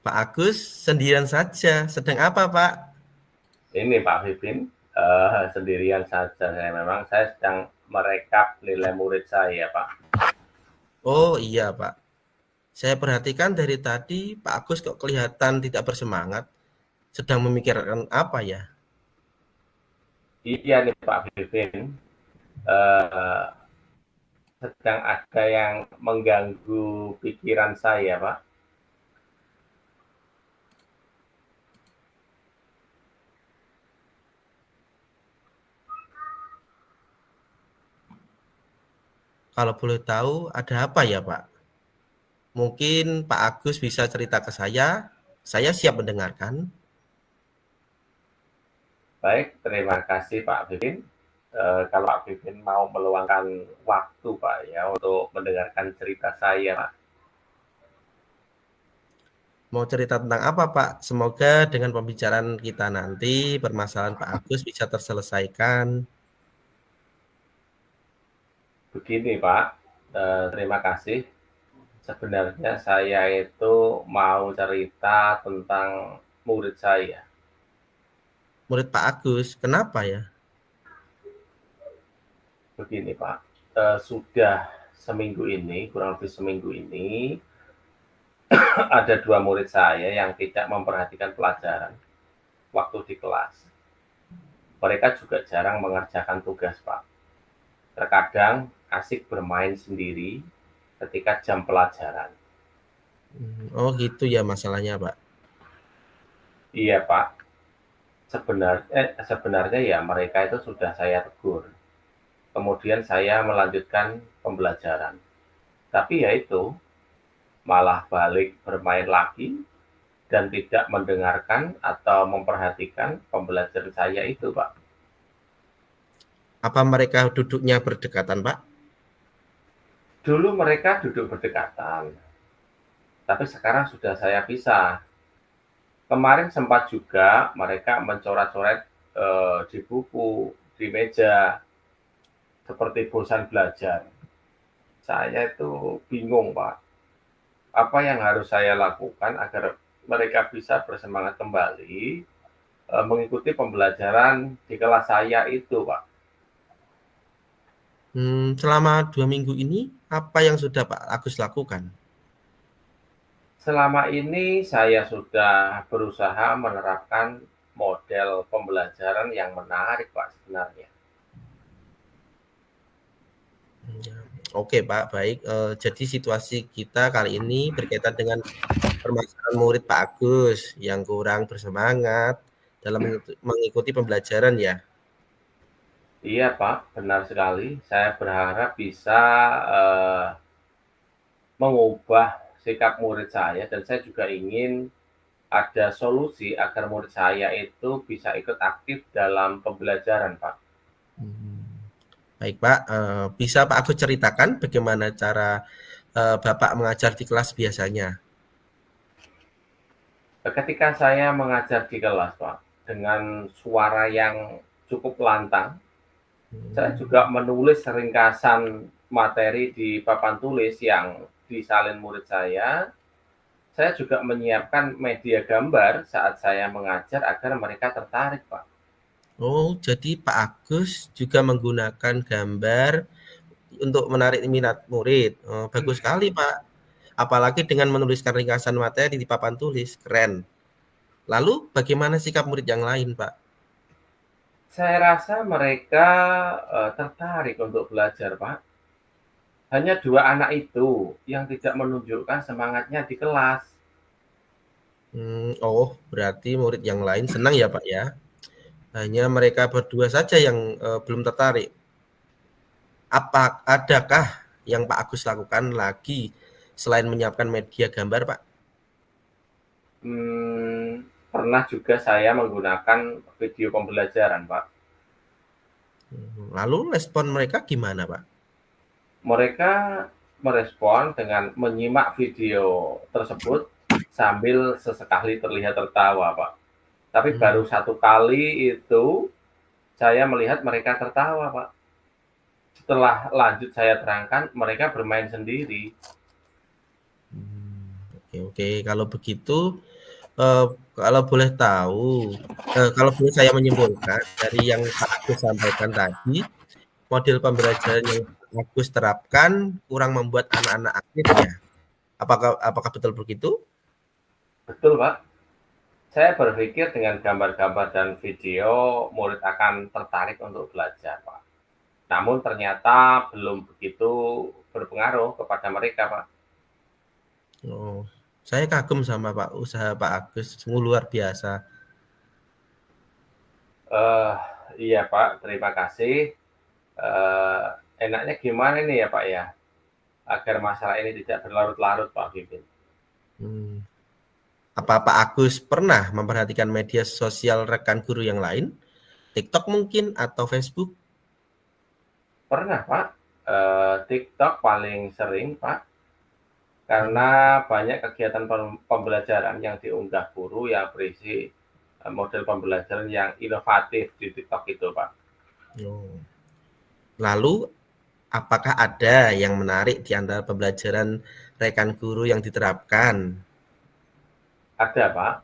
Pak Agus sendirian saja. Sedang apa, Pak? Ini Pak Vivin, sendirian saja. Saya sedang merekap nilai murid saya, Pak. Oh iya, Pak. Saya perhatikan dari tadi Pak Agus kok kelihatan tidak bersemangat. Sedang memikirkan apa ya? Iya nih Pak Vivin, eh, sedang ada yang mengganggu pikiran saya, Pak. Kalau boleh tahu ada apa ya, Pak? Mungkin Pak Agus bisa cerita ke saya. Saya siap mendengarkan. Baik, terima kasih Pak Vivin. Kalau Pak Vivin mau meluangkan waktu Pak ya untuk mendengarkan cerita saya, Pak. Mau cerita tentang apa, Pak? Semoga dengan pembicaraan kita nanti permasalahan Pak Agus bisa terselesaikan. Begini Pak, terima kasih. Sebenarnya saya itu mau cerita tentang murid saya. Murid Pak Agus, kenapa ya? Begini Pak, sudah seminggu ini, kurang lebih seminggu ini, ada dua murid saya yang tidak memperhatikan pelajaran waktu di kelas. Mereka juga jarang mengerjakan tugas, Pak. Terkadang asik bermain sendiri ketika jam pelajaran. Oh gitu ya masalahnya, Pak. Iya, Pak. Sebenarnya ya mereka itu sudah saya tegur. Kemudian saya melanjutkan pembelajaran. Tapi ya itu, malah balik bermain lagi dan tidak mendengarkan atau memperhatikan pembelajaran saya itu, Pak. Apa mereka duduknya berdekatan, Pak? Dulu mereka duduk berdekatan, tapi sekarang sudah saya pisah. Kemarin sempat juga mereka mencoret-coret di buku, di meja, seperti bosan belajar. Saya itu bingung, Pak. Apa yang harus saya lakukan agar mereka bisa bersemangat kembali mengikuti pembelajaran di kelas saya itu, Pak. Selama 2 minggu ini apa yang sudah Pak Agus lakukan? Selama ini saya sudah berusaha menerapkan model pembelajaran yang menarik, Pak, sebenarnya. Ya, oke Pak, baik. Jadi situasi kita kali ini berkaitan dengan permasalahan murid Pak Agus yang kurang bersemangat dalam mengikuti pembelajaran ya. Iya, Pak, benar sekali. Saya berharap bisa eh, mengubah sikap murid saya dan saya juga ingin ada solusi agar murid saya itu bisa ikut aktif dalam pembelajaran, Pak. Hmm, Baik Pak, bisa Pak Agus ceritakan bagaimana cara Bapak mengajar di kelas biasanya? Ketika saya mengajar di kelas, Pak, dengan suara yang cukup lantang, saya Hmm, juga menulis ringkasan materi di papan tulis yang disalin murid saya. Saya juga menyiapkan media gambar saat saya mengajar agar mereka tertarik, Pak. Oh, jadi Pak Agus juga menggunakan gambar untuk menarik minat murid. Oh, bagus sekali, Pak. Apalagi dengan menuliskan ringkasan materi di papan tulis, keren. Lalu bagaimana sikap murid yang lain, Pak? Saya rasa mereka tertarik untuk belajar, Pak. Hanya dua anak itu yang tidak menunjukkan semangatnya di kelas. Oh, berarti murid yang lain senang ya, Pak ya. Hanya mereka berdua saja yang belum tertarik. Adakah yang Pak Agus lakukan lagi selain menyiapkan media gambar, Pak? Pernah juga saya menggunakan video pembelajaran, Pak. Lalu respon mereka gimana, Pak? Mereka merespon dengan menyimak video tersebut sambil sesekali terlihat tertawa, Pak. Tapi baru Hmm, satu kali itu saya melihat mereka tertawa, Pak. Setelah lanjut saya terangkan, mereka bermain sendiri. oke, oke. Kalau begitu, Eee, kalau boleh tahu, kalau boleh saya menyimpulkan dari yang Pak Agus sampaikan tadi, model pembelajaran yang Pak Agus terapkan kurang membuat anak-anak aktif ya? Apakah apakah betul begitu? Betul, Pak. Saya berpikir dengan gambar-gambar dan video, murid akan tertarik untuk belajar, Pak. Namun ternyata belum begitu berpengaruh kepada mereka, Pak. Oh, saya kagum sama usaha Pak Agus, sungguh luar biasa. Eh, iya, Pak, terima kasih. Eh, enaknya gimana nih ya, Pak ya, agar masalah ini tidak berlarut-larut, Pak Bibin? Hmm. Apa Pak Agus pernah memperhatikan media sosial rekan guru yang lain? TikTok mungkin atau Facebook? Pernah, Pak. TikTok paling sering, Pak, karena Hmm. banyak kegiatan pembelajaran yang diunggah guru yang berisi model pembelajaran yang inovatif di TikTok itu, Pak. Oh. Lalu apakah ada yang menarik di antara pembelajaran rekan guru yang diterapkan? Ada, Pak.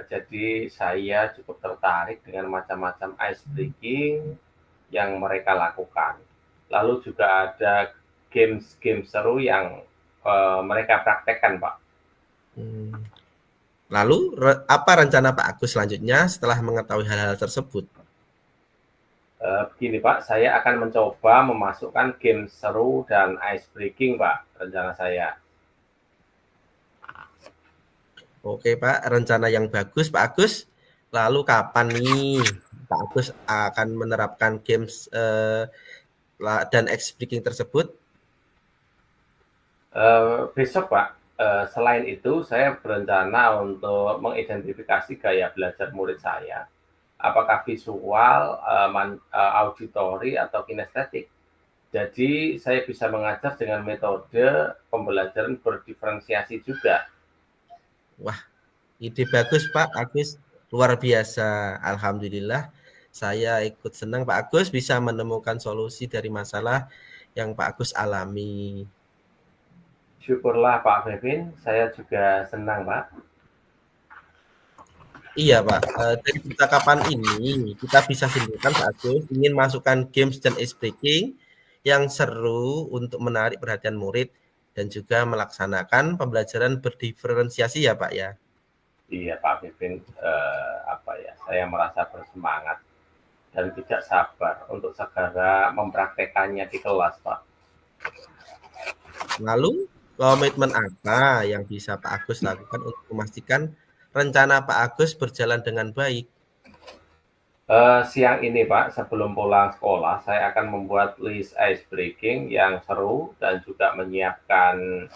Jadi saya cukup tertarik dengan macam-macam ice breaking yang mereka lakukan. Lalu juga ada games-games seru yang mereka praktekkan, Pak. Hmm. Lalu apa rencana Pak Agus selanjutnya setelah mengetahui hal-hal tersebut? Begini, Pak, saya akan mencoba memasukkan game seru dan ice breaking, Pak, rencana saya. Oke Pak, rencana yang bagus Pak Agus. Lalu kapan nih Pak Agus akan menerapkan games dan X breaking tersebut? Besok, Pak, selain itu saya berencana untuk mengidentifikasi gaya belajar murid saya. Apakah visual, auditori, atau kinestetik. Jadi saya bisa mengajar dengan metode pembelajaran berdiferensiasi juga. Wah, ide bagus Pak Agus, luar biasa. Alhamdulillah, saya ikut senang Pak Agus bisa menemukan solusi dari masalah yang Pak Agus alami. Syukurlah Pak Bevin, saya juga senang, Pak. Iya Pak, dari percakapan ini kita bisa simpulkan Pak Agus ingin masukkan games dan ice breaking yang seru untuk menarik perhatian murid dan juga melaksanakan pembelajaran berdiferensiasi ya Pak ya. Iya Pak Bevin, apa ya, saya merasa bersemangat dan tidak sabar untuk segera mempraktekannya di kelas, Pak. Lalu komitmen apa yang bisa Pak Agus lakukan untuk memastikan rencana Pak Agus berjalan dengan baik? Siang ini Pak, sebelum pulang sekolah, saya akan membuat list ice breaking yang seru dan juga menyiapkan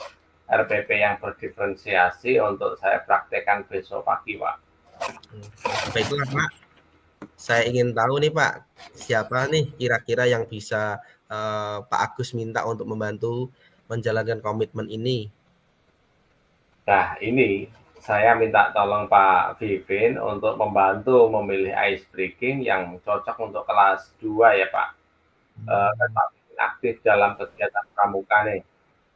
RPP yang berdiferensiasi untuk saya praktekkan besok pagi, Pak. Baiklah Pak, saya ingin tahu nih Pak, siapa nih kira-kira yang bisa Pak Agus minta untuk membantu menjalankan komitmen ini? Nah, ini saya minta tolong Pak Vivin untuk membantu memilih ice breaking yang cocok untuk kelas 2 ya, Pak. Hmm. Tetap aktif dalam kegiatan pramuka nih.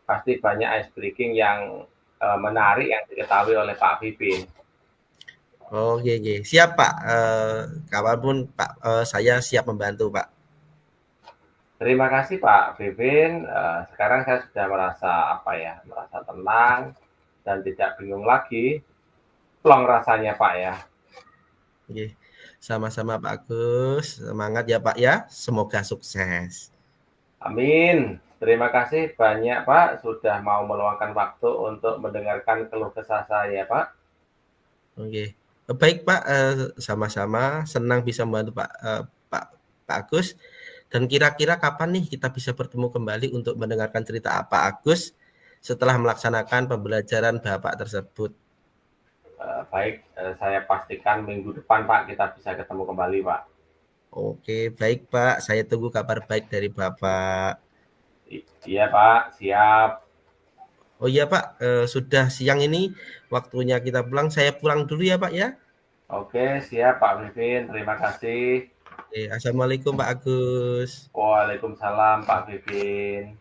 Pasti banyak ice breaking yang menarik yang diketahui oleh Pak Vivin. Oh, oke, oke. Siap Pak, kapanpun Pak, saya siap membantu Pak. Terima kasih Pak Vivin. Sekarang saya sudah merasa apa ya, merasa tenang dan tidak bingung lagi. Plong rasanya Pak ya. Oke, sama-sama Pak Agus, semangat ya Pak ya, semoga sukses. Amin. Terima kasih banyak Pak sudah mau meluangkan waktu untuk mendengarkan keluh kesah saya Pak. Oke, baik Pak, sama-sama senang bisa membantu Pak Pak Agus. Dan kira-kira kapan nih kita bisa bertemu kembali untuk mendengarkan cerita Pak Agus setelah melaksanakan pembelajaran Bapak tersebut? Baik, saya pastikan minggu depan Pak kita bisa ketemu kembali Pak. Oke, baik Pak, saya tunggu kabar baik dari Bapak. Iya Pak, siap. Oh iya Pak, sudah siang ini waktunya kita pulang. Saya pulang dulu ya Pak ya. Oke, siap Pak Vivin. Terima kasih. Oke, Assalamualaikum Pak Agus. Waalaikumsalam Pak Vivin.